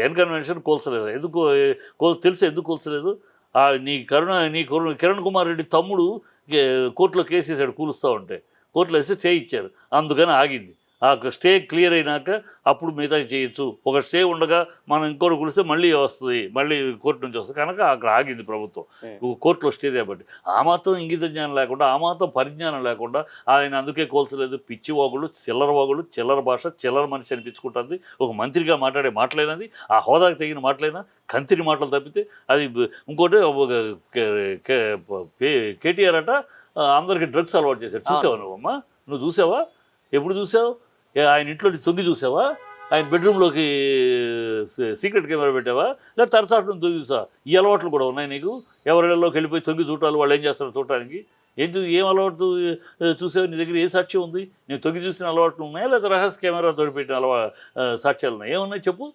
N convention కూల్చలేదు. ఎందుకు తెలుసా ఎందుకు కూల్చలేదు? కిరణ్ కుమార్ రెడ్డి తమ్ముడు కోర్టులో కేసేసాడు కూలుస్తా ఉంటే. కోర్టులో వేస్తే స్టే ఇచ్చారు. అందుకని ఆగింది. ఆ స్టే క్లియర్ అయినాక అప్పుడు మిగతావి చేయొచ్చు. ఒక స్టే ఉండగా మనం ఇంకోటి కూలిస్తే మళ్ళీ వస్తది. మళ్ళీ కోర్టు నుంచి వస్తది. కనుక అక్కడ ఆగింది ప్రభుత్వం. కోర్టులో స్టే కాబట్టి. ఆ మాత్రం ఇంగిత జ్ఞానం లేకుండా, ఆ మాత్రం పరిజ్ఞానం లేకుండా ఆయన అందుకే కూల్చలేదు. పిచ్చి వాగుళ్ళు, చిల్లర భాష, చిల్లర మనిషి అనిపించుకుంటుంది. ఒక మంత్రిగా మాట్లాడే మాటలేనది. ఆ హోదాకు తగిన మాటలైనా కంతిరి మాటలు తప్పితే అది ఇంకోటి కేటీఆర్ అట అందరికి డ్రగ్స్ అలవాటు చేశాడు. చూసావా నువ్వమ్మా? నువ్వు చూసావా? ఎప్పుడు చూసావు? ఆయన ఇంట్లో తొంగి చూసావా? ఆయన బెడ్రూమ్లోకి సీక్రెట్ కెమెరా పెట్టావా? లేదా తరచాటు నుంచి తొంగి చూసావా? ఈ అలవాట్లు కూడా ఉన్నాయి నీకు? ఎవరిళ్ళలోకి వెళ్ళిపోయి తొంగి చూడాలి, వాళ్ళు ఏం చేస్తారో చూడటానికి. ఏం అలవాటు చూసావు? నీ దగ్గర ఏ సాక్ష్యం ఉంది? నేను తొంగి చూసిన అలవాట్లు ఉన్నాయా, లేదా రహస్య కెమెరా తోడిపెట్టిన సాక్ష్యాలు ఉన్నాయి? ఏమున్నాయి చెప్పు?